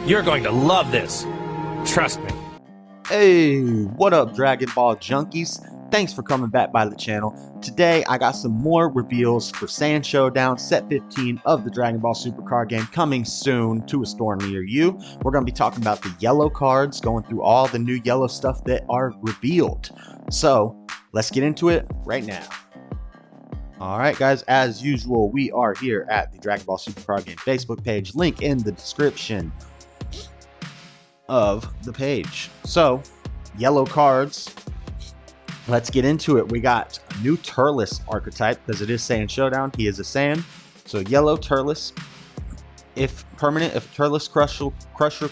You're going to love this. Trust me. Hey, what up, Dragon Ball junkies? Thanks for coming back by the channel. Today, I got some more reveals for Saiyan Showdown Set 15 of the Dragon Ball Super Card Game coming soon to a store near you. We're going to be talking about the yellow cards, going through all the new yellow stuff that are revealed. So, let's get into it right now. Alright guys, as usual, we are here at the Dragon Ball Super Card Game Facebook page. Link in the description of the page. So, yellow cards. Let's get into it. We got a new Turles archetype because it is Saiyan Showdown. He is a Saiyan. So yellow Turles. If permanent, if Turles Crusher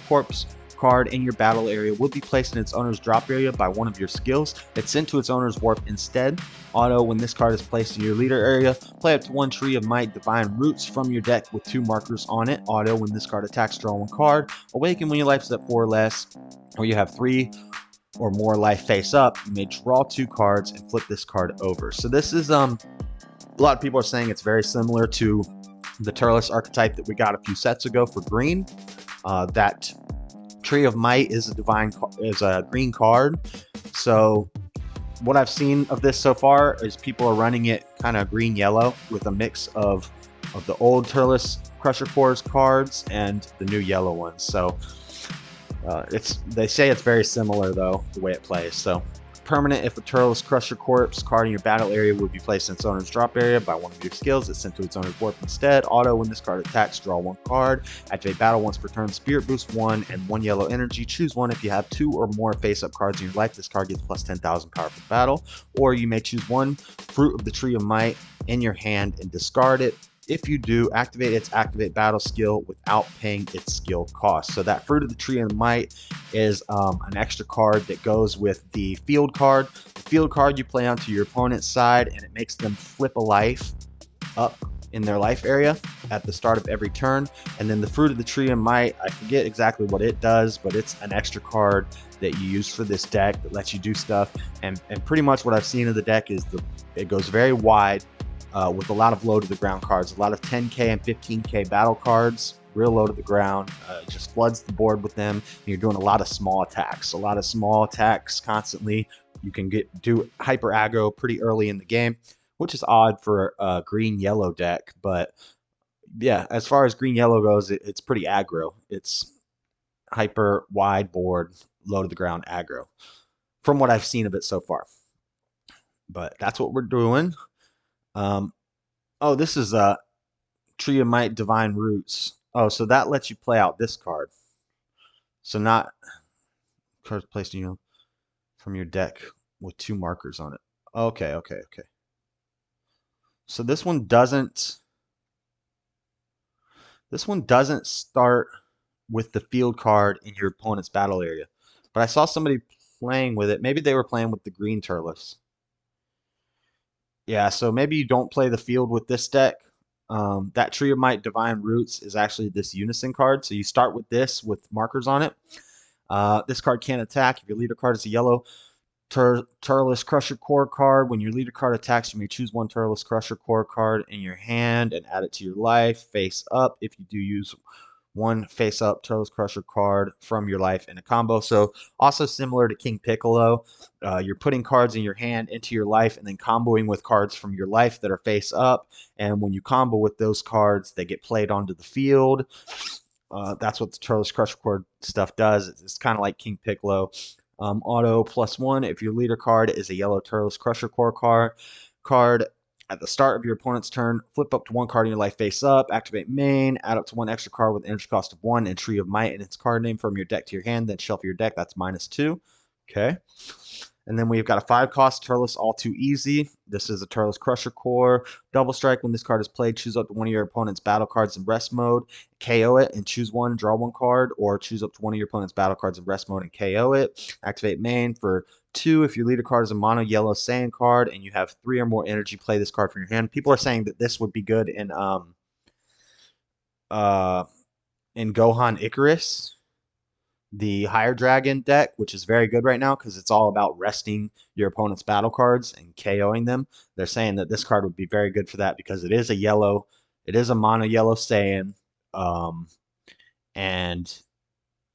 Corpse card in your battle area will be placed in its owner's drop area by one of your skills, it's sent to its owner's warp instead. Auto, when this card is placed in your leader area, play up to one Tree of Might Divine Roots from your deck with 2 markers on it. Auto, when this card attacks, draw 1 card. Awaken, when your life is at 4 or less, or you have 3 or more life face up, you may draw 2 cards and flip this card over. So this is a lot of people are saying it's very similar to the Turles archetype that we got a few sets ago for green. That Tree of Might is a green card. So what I've seen of this so far is people are running it kind of green yellow with a mix of the old Turles Crusher Cores cards and the new yellow ones. So they say it's very similar though, the way it plays. So permanent, if a Turles Crusher Corpse card in your battle area would be placed in its owner's drop area by one of your skills, it's sent to its owner's warp instead. Auto, when this card attacks, draw 1 card. Activate battle once per turn. Spirit boost 1 and 1 yellow energy. Choose one. If you have 2 or more face-up cards in your life, this card gets plus 10,000 power for battle. Or you may choose 1 Fruit of the Tree of Might in your hand and discard it. If you do, activate its activate battle skill without paying its skill cost. So that Fruit of the Tree of Might is an extra card that goes with the field card. The field card you play onto your opponent's side, and it makes them flip a life up in their life area at the start of every turn. And then the Fruit of the Tree of Might, I forget exactly what it does, but it's an extra card that you use for this deck that lets you do stuff. And pretty much what I've seen of the deck is it goes very wide. With a lot of low to the ground cards, a lot of 10k and 15k battle cards, real low to the ground. It just floods the board with them. And you're doing a lot of small attacks constantly. You can do hyper aggro pretty early in the game, which is odd for a green yellow deck. But yeah, as far as green yellow goes, it's pretty aggro. It's hyper wide board, low to the ground aggro, from what I've seen of it so far. But that's what we're doing. Oh, this is a Tree of Might Divine Roots. Oh, so that lets you play out this card. So not cards placed in you from your deck with 2 markers on it. Okay. So this one doesn't start with the field card in your opponent's battle area. But I saw somebody playing with it. Maybe they were playing with the green Turles. Yeah, so maybe you don't play the field with this deck. That Tree of Might Divine Roots is actually this Unison card. So you start with this with markers on it. This card can't attack. If your leader card is a yellow Turles Crusher Core card, when your leader card attacks, you may choose 1 Turles Crusher Core card in your hand and add it to your life face up. If you do use 1 face up Turles Crusher card from your life in a combo. So also similar to King Piccolo, you're putting cards in your hand into your life and then comboing with cards from your life that are face up. And when you combo with those cards, they get played onto the field. That's what the Turles Crusher Core stuff does. It's kind of like King Piccolo. Auto +1. If your leader card is a yellow Turles Crusher Core card, at the start of your opponent's turn, flip up to 1 card in your life face up, activate main, add up to 1 extra card with energy cost of 1 and Tree of Might and its card name from your deck to your hand, then shuffle your deck. That's -2. Okay. And then we've got a 5-cost Turles All Too Easy. This is a Turles Crusher Core. Double strike. When this card is played, choose up to 1 of your opponent's battle cards in rest mode, KO it, and choose 1, draw 1 card, or choose up to 1 of your opponent's battle cards in rest mode and KO it. Activate main for 2. If your leader card is a mono yellow Saiyan card and you have 3 or more energy, play this card from your hand. People are saying that this would be good in Gohan Icarus, the higher dragon deck, which is very good right now because it's all about resting your opponent's battle cards and KOing them. They're saying that this card would be very good for that because it is a yellow, it is a mono yellow Saiyan, and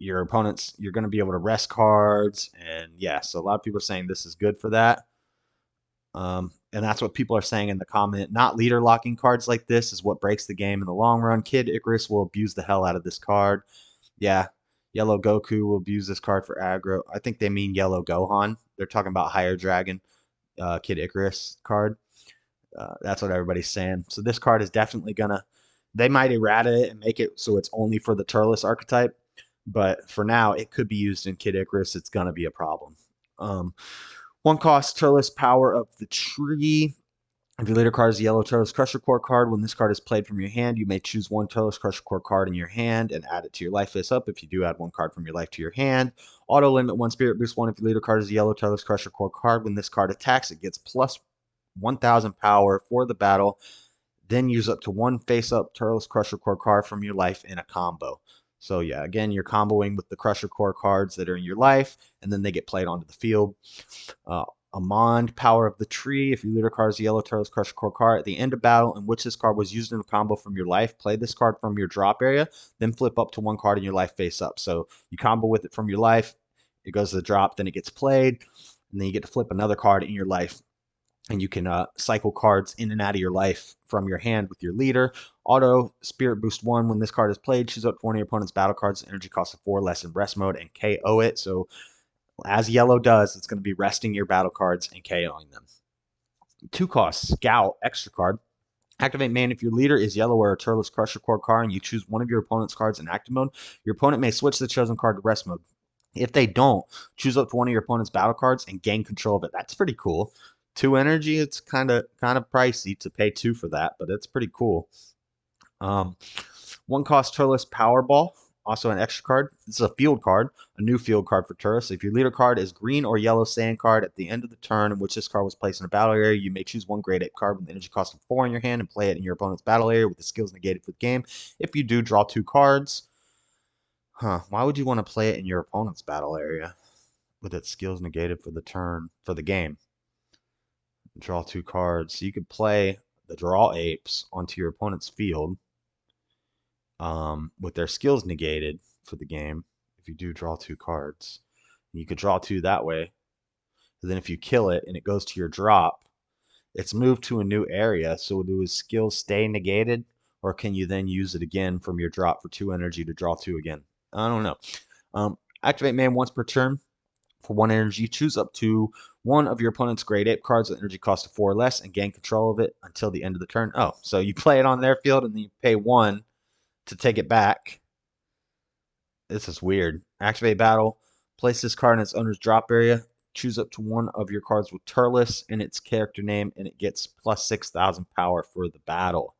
your opponents, you're going to be able to rest cards, and yeah, so a lot of people are saying this is good for that. And that's what people are saying in the comment. Not leader locking cards like this is what breaks the game in the long run. Kid Icarus will abuse the hell out of this card. Yeah, Yellow Goku will abuse this card for aggro. I think they mean Yellow Gohan. They're talking about Higher Dragon, Kid Icarus card. That's what everybody's saying. So this card is definitely gonna. They might errata it and make it so it's only for the Turles archetype, but for now it could be used in Kid Icarus. It's gonna be a problem. One cost Turles Power of the Tree. If your leader card is a yellow Turles Crusher Core card, when this card is played from your hand, you may choose one Turles Crusher Core card in your hand and add it to your life face up. If you do, add one card from your life to your hand. Auto limit 1 Spirit Boost 1. If your leader card is a yellow Turles Crusher Core card, when this card attacks, it gets plus 1000 power for the battle. Then use up to 1 face up Turles Crusher Core card from your life in a combo. So yeah, again, you're comboing with the Crusher Core cards that are in your life, and then they get played onto the field. Amond, Power of the Tree. If your leader card is a yellow Turles Crusher Core card at the end of battle in which this card was used in a combo from your life, play this card from your drop area, then flip up to 1 card in your life face up. So you combo with it from your life, it goes to the drop, then it gets played, and then you get to flip another card in your life. And you can cycle cards in and out of your life from your hand with your leader. Auto Spirit Boost 1. When this card is played, choose up 1 of your opponent's battle cards. Energy cost of 4 less in rest mode and KO it. So as yellow does, it's going to be resting your battle cards and KOing them. 2 cost Scout extra card. Activate main if your leader is yellow or a Turles Crusher Core card and you choose one of your opponent's cards in active mode. Your opponent may switch the chosen card to rest mode. If they don't, choose up to 1 of your opponent's battle cards and gain control of it. That's pretty cool. 2 energy, it's kind of pricey to pay 2 for that, but it's pretty cool. 1 cost Turles Powerball, also an extra card. This is a field card, a new field card for Turles. If your leader card is green or yellow sand card at the end of the turn in which this card was placed in a battle area, you may choose 1 grade 8 card with an energy cost of 4 in your hand and play it in your opponent's battle area with the skills negated for the game. If you do, draw 2 cards. Why would you want to play it in your opponent's battle area with its skills negated for the turn, for the game? Draw 2 cards. So you could play the Draw Apes onto your opponent's field with their skills negated for the game. If you do draw 2 cards, you could draw 2 that way. And then if you kill it and it goes to your drop, it's moved to a new area. So do his skills stay negated, or can you then use it again from your drop for 2 energy to draw 2 again? I don't know. Activate main once per turn. For 1 energy, choose up to 1 of your opponent's grade 8 cards with energy cost of 4 or less and gain control of it until the end of the turn. Oh, so you play it on their field and then you pay 1 to take it back. This is weird. Activate battle. Place this card in its owner's drop area. Choose up to 1 of your cards with Turles in its character name, and it gets plus 6,000 power for the battle.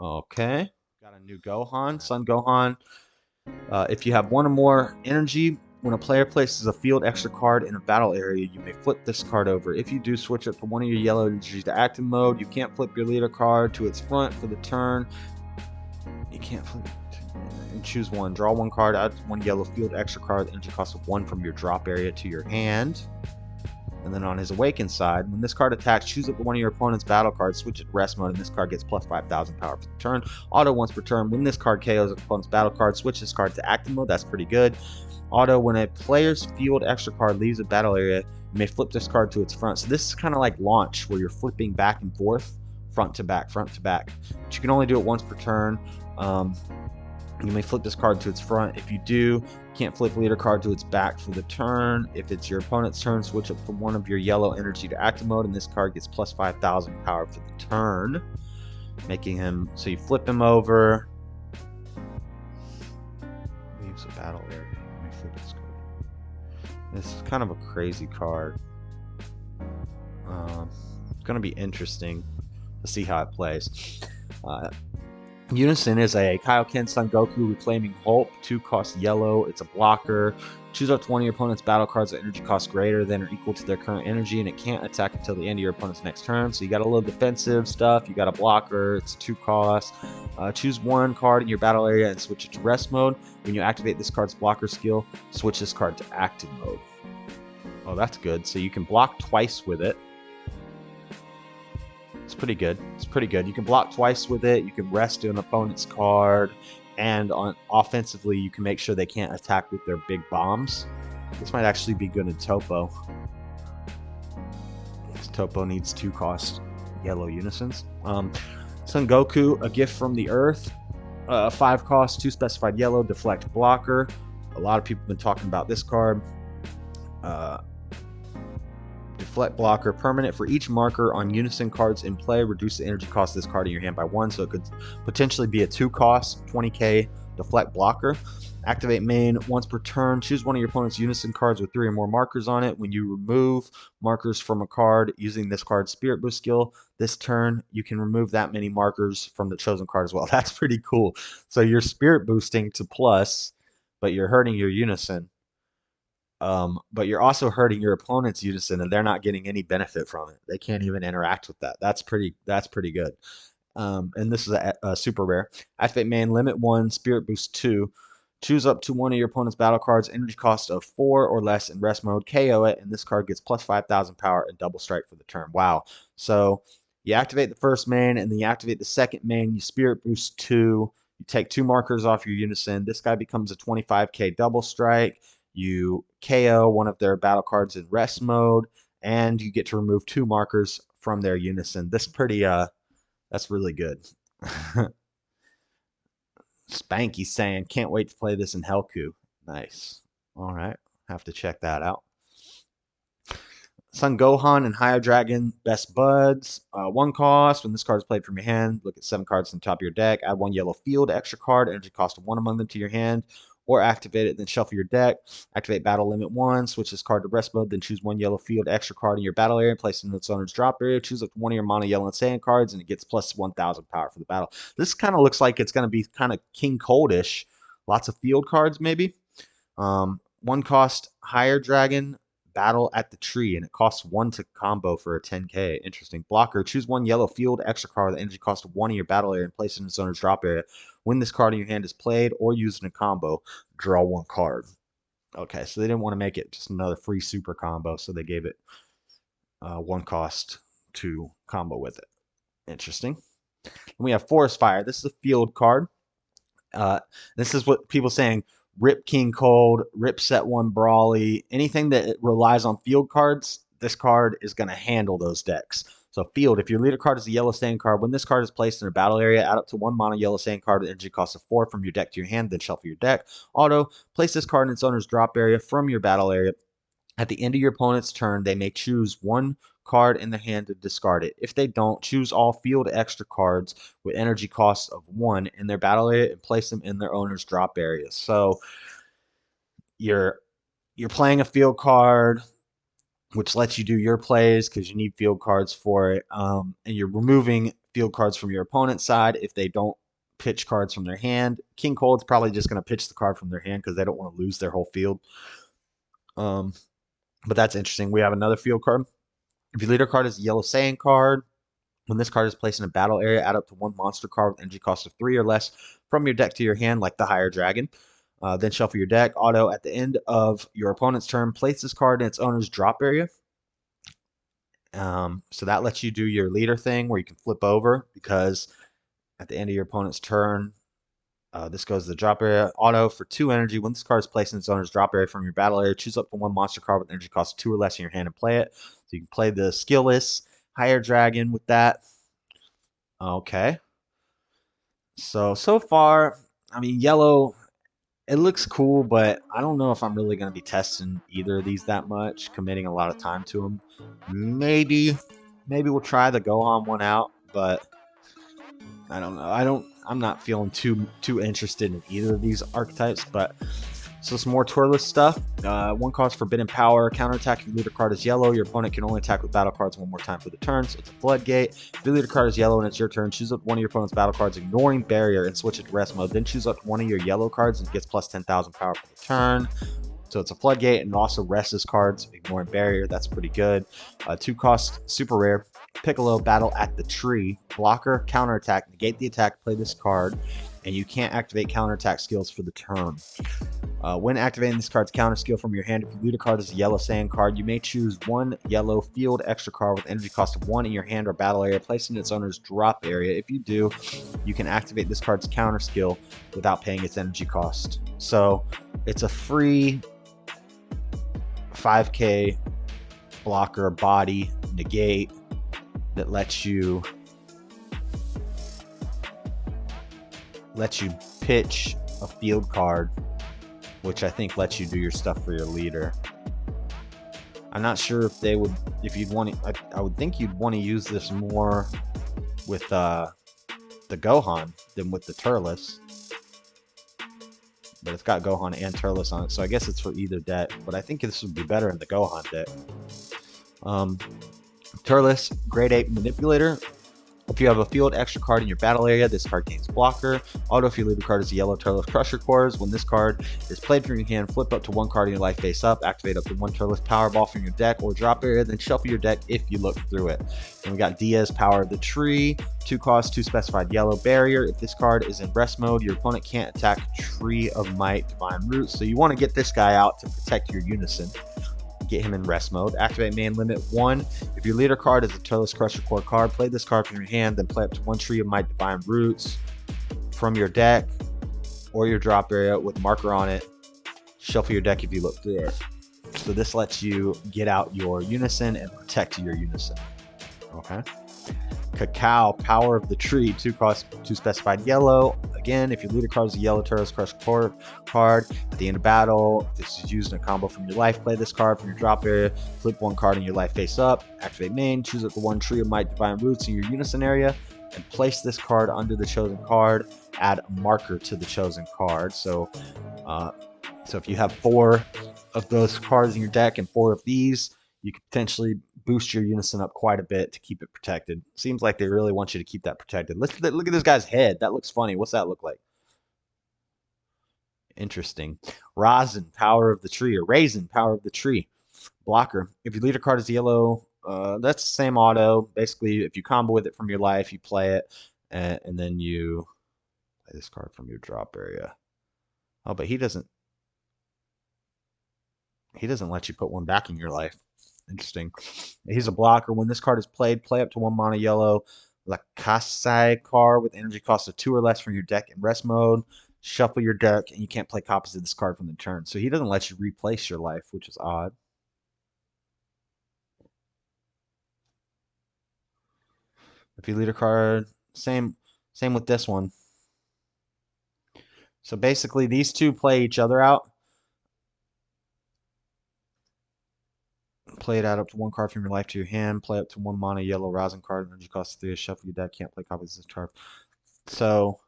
Okay. Got a new Gohan, Son Gohan. If you have 1 or more energy, when a player places a field extra card in a battle area, you may flip this card over. If you do, switch it from 1 of your yellow energies to active mode. You can't flip your leader card to its front for the turn. You can't flip it. And choose 1. Draw 1 card, add 1 yellow field extra card, energy cost of 1 from your drop area to your hand. And then on his awakened side, when this card attacks, choose up 1 of your opponent's battle cards, switch it to rest mode, and this card gets plus 5,000 power for the turn. Auto once per turn. When this card KOs an opponent's battle card, switch this card to active mode. That's pretty good. Auto, when a player's field extra card leaves a battle area, you may flip this card to its front. So this is kind of like launch, where you're flipping back and forth, front to back, front to back. But you can only do it once per turn. You may flip this card to its front. If you do, you can't flip leader card to its back for the turn. If it's your opponent's turn, switch up from 1 of your yellow energy to active mode, and this card gets plus 5,000 power for the turn, making him, so you flip him over. Leaves a battle area. Let me flip this card. This is kind of a crazy card. It's going to be interesting to see how it plays. Unison is a Kaioken Son Goku Reclaiming Hulk, 2 cost yellow. It's a blocker. Choose up to 1 of your opponent's battle cards that energy cost greater than or equal to their current energy, and it can't attack until the end of your opponent's next turn. So you got a little defensive stuff. You got a blocker. It's 2 costs. Choose 1 card in your battle area and switch it to rest mode. When you activate this card's blocker skill, switch this card to active mode. Oh, that's good. So you can block twice with it. It's pretty good. It's pretty good. You can block twice with it. You can rest an opponent's card. and on offensively, you can make sure they can't attack with their big bombs. This might actually be good in Topo. This Topo needs 2 cost yellow unisons. Son Goku, a gift from the earth. 5 cost, 2 specified yellow, deflect blocker. A lot of people have been talking about this card. Deflect blocker, permanent. For each marker on unison cards in play, reduce the energy cost of this card in your hand by 1. So it could potentially be a 2 cost, 20k deflect blocker. Activate main once per turn. Choose one of your opponent's unison cards with 3 or more markers on it. When you remove markers from a card using this card's Spirit Boost skill, this turn you can remove that many markers from the chosen card as well. That's pretty cool. So you're Spirit Boosting to plus, but you're hurting your unison. But you're also hurting your opponent's unison, and they're not getting any benefit from it. They can't even interact with that. That's pretty good. And this is a super rare. Activate main, limit 1, Spirit Boost 2. Choose up to one of your opponent's battle cards, energy cost of 4 or less in rest mode, KO it, and this card gets plus 5,000 power and double strike for the turn. Wow. So you activate the first main, and then you activate the second main, you Spirit Boost 2, you take 2 markers off your unison. This guy becomes a 25k double strike. You KO one of their battle cards in rest mode, and you get to remove 2 markers from their unison. This pretty that's really good. Spanky saying, can't wait to play this in Helku. Nice. All right, have to check that out. Son Gohan and Higher Dragon, best buds. 1 cost. When this card is played from your hand, look at 7 cards on the top of your deck. Add 1 yellow field extra card, energy cost of 1 among them to your hand, or activate it, then shuffle your deck. Activate battle limit 1, switch this card to rest mode, then choose 1 yellow field extra card in your battle area and place it in its owner's drop area. Choose up to 1 of your mono yellow and sand cards, and it gets plus 1,000 power for the battle. This kind of looks like it's going to be kind of King Coldish. Lots of field cards, maybe. 1 cost, Higher Dragon, battle at the tree, and it costs 1 to combo for a 10k. Interesting. Blocker, choose 1 yellow field extra card with the energy cost of 1 in your battle area and place it in its owner's drop area. When this card in your hand is played or used in a combo, draw 1 card. Okay, so they didn't want to make it just another free super combo, so they gave it 1 cost to combo with it. Interesting. And we have Forest Fire. This is a field card. This is what people saying, rip King Cold, rip set 1 Brawly, anything that relies on field cards, this card is going to handle those decks. So field, if your leader card is a yellow sand card, when this card is placed in a battle area, add up to 1 mono yellow sand card with energy cost of 4 from your deck to your hand, then shuffle your deck. Auto, place this card in its owner's drop area from your battle area. At the end of your opponent's turn, they may choose 1 card in their hand to discard it. If they don't, choose all field extra cards with energy costs of 1 in their battle area and place them in their owner's drop area. So you're playing a field card, which lets you do your plays because you need field cards for it. And you're removing field cards from your opponent's side if they don't pitch cards from their hand. King Cold's probably just going to pitch the card from their hand because they don't want to lose their whole field. But that's interesting. We have another field card. If your leader card is a yellow Saiyan card, when this card is placed in a battle area, add up to 1 monster card with energy cost of 3 or less from your deck to your hand, like the Higher Dragon. Then shuffle your deck. Auto, at the end of your opponent's turn, place this card in its owner's drop area. So that lets you do your leader thing where you can flip over, because at the end of your opponent's turn, this goes to the drop area. Auto, for 2 energy, when this card is placed in its owner's drop area from your battle area, choose up to 1 monster card with energy cost of 2 or less in your hand and play it. So you can play the skillless Higher Dragon with that. Okay. So far, I mean, yellow, it looks cool, but I don't know if I'm really going to be testing either of these that much, committing a lot of time to them. Maybe we'll try the Gohan one out, but I don't know. I'm not feeling too interested in either of these archetypes. But so some more Turles stuff. 1 cost, Forbidden Power. Counterattack, if your leader card is yellow, your opponent can only attack with battle cards 1 more time for the turn. So it's a floodgate. If your leader card is yellow and it's your turn, choose up 1 of your opponent's battle cards, ignoring barrier, and switch it to rest mode. Then choose up 1 of your yellow cards and it gets plus 10,000 power for the turn. So it's a floodgate, and also rests cards, ignoring barrier. That's pretty good. 2 cost, super rare. Piccolo, battle at the tree. Blocker, counterattack, negate the attack, play this card, and you can't activate counterattack skills for the turn. When activating this card's counter skill from your hand, if you lead a card as a yellow Saiyan card, you may choose one yellow field extra card with energy cost of 1 in your hand or battle area, placed in its owner's drop area. If you do, you can activate this card's counter skill without paying its energy cost. So it's a free 5k blocker body negate that lets you pitch a field card, which I think lets you do your stuff for your leader. I'm not sure if they would, if you'd want to, I would think you'd want to use this more with the Gohan than with the Turles. But it's got Gohan and Turles on it, so I guess it's for either deck. But I think this would be better in the Gohan deck. Turles, Grade 8 Manipulator. If you have a field extra card in your battle area, this card gains blocker. Auto, if you leave a card as a yellow Turles Crusher Cores. When this card is played from your hand, flip up to one card in your life face up, activate up to one Turles Power Ball from your deck or drop area, then shuffle your deck if you look through it. And we got Diaz, Power of the Tree, 2 cost, 2 specified yellow barrier. If this card is in rest mode, your opponent can't attack Tree of Might, Divine Roots. So you want to get this guy out to protect your Unison. Get him in rest mode. Activate main limit 1. If your leader card is a Turles Crusher Core card, play this card from your hand, then play up to 1 Tree of Might Divine Roots from your deck or your drop area with marker on it. Shuffle your deck if you look through it. So this lets you get out your Unison and protect your Unison. Okay. Cacao, Power of the Tree, 2 cost, 2 specified yellow. Again, if your leader card is a yellow Turles Crush Core card, at the end of battle, if this is used in a combo from your life, play this card from your drop area, flip 1 card in your life face up, activate main, choose up to 1 Tree of Might Divine Roots in your Unison area, and place this card under the chosen card, add a marker to the chosen card. So if you have 4 of those cards in your deck and 4 of these, you could potentially boost your Unison up quite a bit to keep it protected. Seems like they really want you to keep that protected. Look at this guy's head. That looks funny. What's that look like? Interesting. Rosin, Power of the Tree, or Raisin, Power of the Tree. Blocker. If your leader card is yellow, that's the same auto. Basically, if you combo with it from your life, you play it, and then you play this card from your drop area. Oh, but he doesn't let you put one back in your life. Interesting. He's a blocker. When this card is played, play up to 1 mono yellow Lakasai card with energy cost of 2 or less from your deck in rest mode. Shuffle your deck, and you can't play copies of this card from the turn. So he doesn't let you replace your life, which is odd. If you lead a card, same with this one. So basically, these two play each other out. Play it out up to 1 card from your life to your hand. Play up to 1 mono yellow rosin card. Energy cost 3. Shuffle your deck. Can't play copies of this card. So,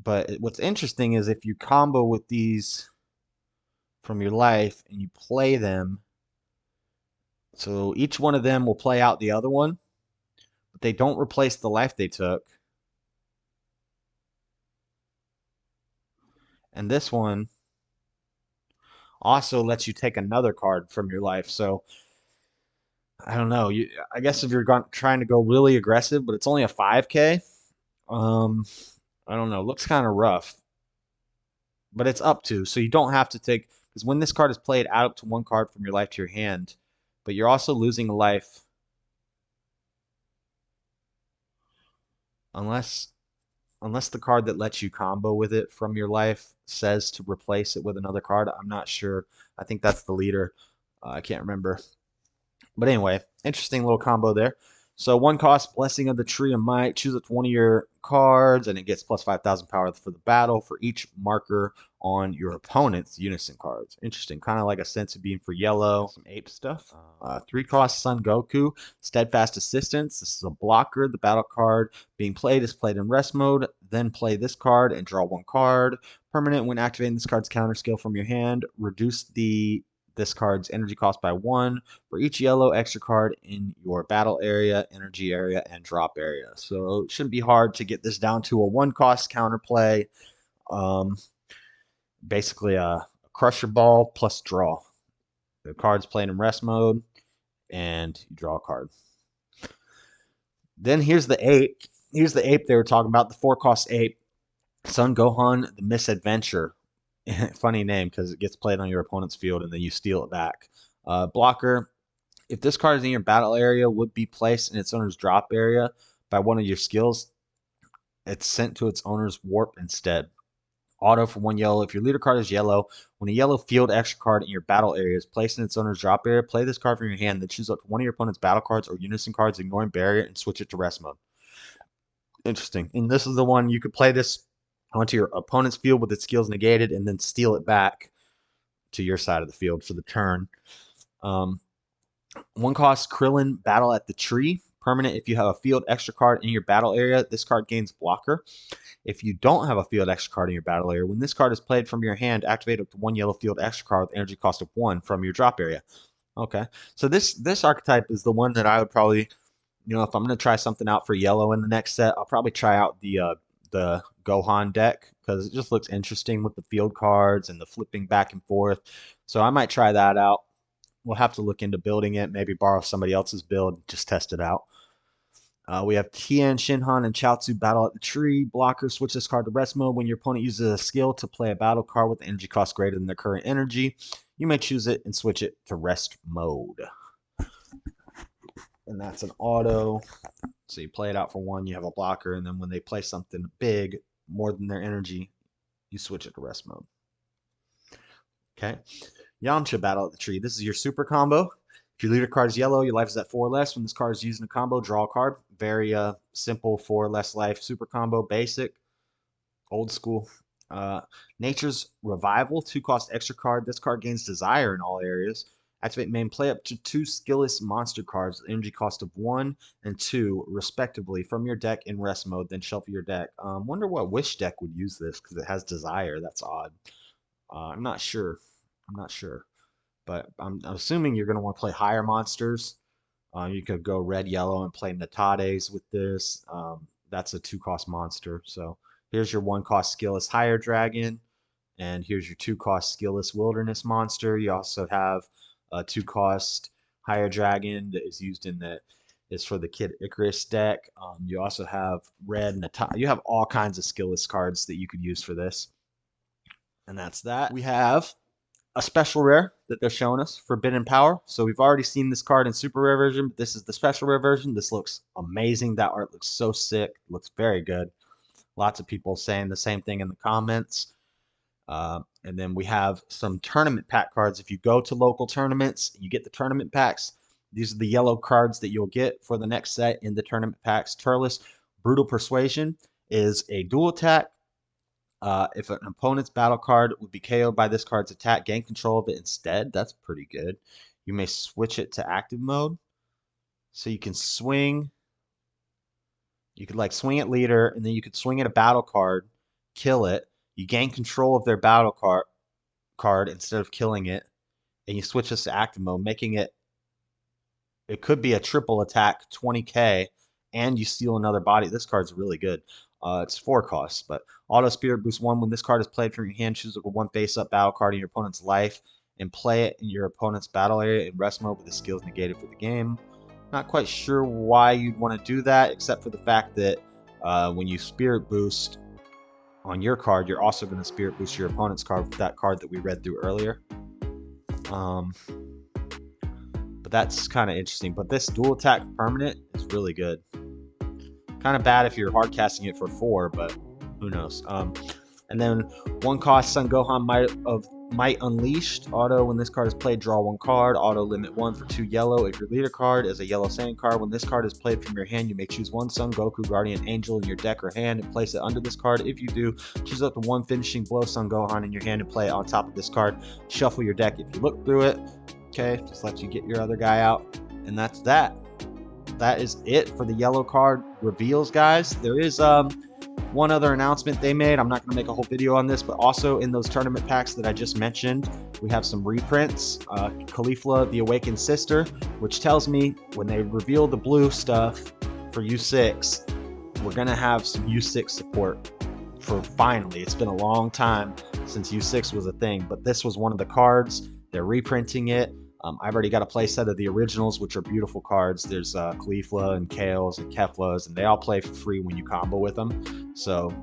but what's interesting is if you combo with these from your life and you play them, so each one of them will play out the other one, but they don't replace the life they took. And this one also lets you take another card from your life. So I don't know. I guess if you're trying to go really aggressive, but it's only a 5K. I don't know. Looks kind of rough, but it's up to. So you don't have to take, because when this card is played, add up to 1 card from your life to your hand, but you're also losing a life unless the card that lets you combo with it from your life says to replace it with another card. I'm not sure. I think that's the leader. I can't remember. But anyway, interesting little combo there. So 1 cost, Blessing of the Tree of Might. Choose up to 1 of your cards, and it gets plus 5,000 power for the battle for each marker on your opponent's Unison cards. Interesting. Kind of like a Sense of Being for yellow. Some ape stuff. 3 cost, Son Goku. Steadfast Assistance. This is a blocker. The battle card being played is played in rest mode. Then play this card and draw 1 card. Permanent, when activating this card's counter skill from your hand, reduce this card's energy cost by 1 for each yellow extra card in your battle area, energy area, and drop area. So it shouldn't be hard to get this down to a 1 cost counterplay. Basically a Crusher Ball plus draw. The card's played in rest mode, and you draw a card. Then here's the ape. Here's the ape they were talking about, the 4 cost ape. Son Gohan, the Misadventure. Funny name because it gets played on your opponent's field and then you steal it back. Blocker. If this card is in your battle area, would be placed in its owner's drop area by one of your skills. It's sent to its owner's warp instead. Auto for 1 yellow. If your leader card is yellow, when a yellow field extra card in your battle area is placed in its owner's drop area, play this card from your hand, then choose up to one of your opponent's battle cards or unison cards, ignoring barrier, and switch it to rest mode. Interesting. And this is the one you could play this onto your opponent's field with its skills negated and then steal it back to your side of the field for the turn. 1 cost Krillin Battle at the Tree. Permanent if you have a field extra card in your battle area. This card gains blocker. If you don't have a field extra card in your battle area, when this card is played from your hand, activate up to 1 yellow field extra card with energy cost of 1 from your drop area. Okay, so this archetype is the one that I would probably, if I'm going to try something out for yellow in the next set, I'll probably try out the Gohan deck because it just looks interesting with the field cards and the flipping back and forth. So I might try that out. We'll have to look into building it, maybe borrow somebody else's build, just test it out. We have Tian, Shinhan, and Chaozu Battle at the Tree. Blocker, switch this card to rest mode. When your opponent uses a skill to play a battle card with energy cost greater than their current energy, you may choose it and switch it to rest mode. And that's an auto. So you play it out for 1, you have a blocker, and then when they play something big, more than their energy, you switch it to rest mode. Okay. Yamcha Battle at the Tree. This is your super combo. If your leader card is yellow, your life is at 4 less. When this card is used in a combo, draw a card. Very simple 4 less life super combo, basic, old school. Nature's Revival, 2 cost extra card. This card gains Desire in all areas. Activate main, play up to 2 skillless monster cards with energy cost of 1 and 2, respectively, from your deck in rest mode, then shuffle your deck. Wonder what Wish deck would use this because it has Desire. That's odd. I'm not sure. But I'm assuming you're going to want to play higher monsters. You could go red, yellow, and play Natades with this. That's a 2-cost monster. So here's your 1-cost skillless higher dragon, and here's your 2-cost skillless wilderness monster. You also have a 2-cost higher dragon that is used is for the Kid Icarus deck. You also have red Natade. You have all kinds of skillless cards that you could use for this. And that's that. We have a special rare that they're showing us, Forbidden Power. So we've already seen this card in super rare version, but this is the special rare version. This looks amazing. That art looks so sick. It looks very good. Lots of people saying the same thing in the comments. And then we have some tournament pack cards. If you go to local tournaments, you get the tournament packs. These are the yellow cards that you'll get for the next set in the tournament packs. Turles, Brutal Persuasion is a dual attack. If an opponent's battle card would be KO'd by this card's attack, gain control of it instead. That's pretty good. You may switch it to active mode. So you can swing. You could like swing at leader, and then you could swing at a battle card, kill it. You gain control of their battle card instead of killing it. And you switch this to active mode, making it could be a triple attack, 20k, and you steal another body. This card's really good. It's 4 costs, but Auto Spirit Boost 1. When this card is played from your hand, choose a 1 face-up battle card in your opponent's life and play it in your opponent's battle area in rest mode with the skills negated for the game. Not quite sure why you'd want to do that, except for the fact that when you Spirit Boost on your card, you're also going to Spirit Boost your opponent's card with that card that we read through earlier. But that's kind of interesting. But this dual attack permanent is really good. Kind of bad if you're hard casting it for 4, but who knows. And then 1 cost Son Gohan Might Unleashed. Auto, when this card is played, draw 1 card. Auto, limit 1 for 2 yellow. If your leader card is a yellow Saiyan card, when this card is played from your hand, you may choose 1 Son Goku Guardian Angel in your deck or hand and place it under this card. If you do, choose up to 1 finishing blow Son Gohan in your hand and play it on top of this card. Shuffle your deck if you look through it. Okay, just let you get your other guy out. And that's that. That is it for the yellow card reveals, guys. There is one other announcement they made. I'm not going to make a whole video on this, but also in those tournament packs that I just mentioned, we have some reprints. Caulifla, the Awakened Sister, which tells me when they reveal the blue stuff for U6, we're going to have some U6 support for finally. It's been a long time since U6 was a thing, but this was one of the cards. They're reprinting it. I've already got a playset of the originals, which are beautiful cards. There's Caulifla and Kales and Keflas, and they all play for free when you combo with them. So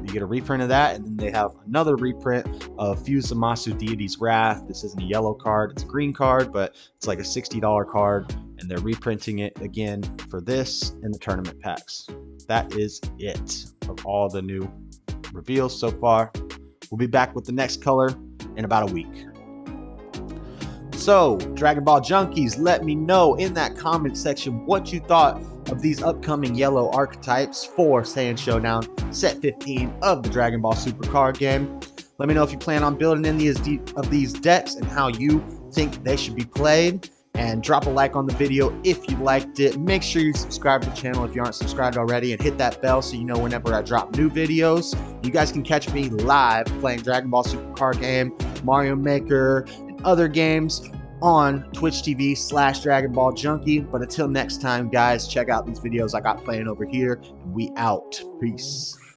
You get a reprint of that, and then they have another reprint of Fuse Zamasu Deity's Wrath. This isn't a yellow card, it's a green card, but it's like a $60 card, and they're reprinting it again for this in the tournament packs. That is it of all the new reveals so far. We'll be back with the next color in about a week. So, Dragon Ball Junkies, let me know in that comment section what you thought of these upcoming yellow archetypes for Saiyan Showdown Set 15 of the Dragon Ball Super Card Game. Let me know if you plan on building any of these decks and how you think they should be played. And drop a like on the video if you liked it. Make sure you subscribe to the channel if you aren't subscribed already, and hit that bell so you know whenever I drop new videos. You guys can catch me live playing Dragon Ball Super Card Game, Mario Maker, and other games on Twitch TV/Dragon Ball Junkie. But until next time, guys, check out these videos I got playing over here. We out. Peace.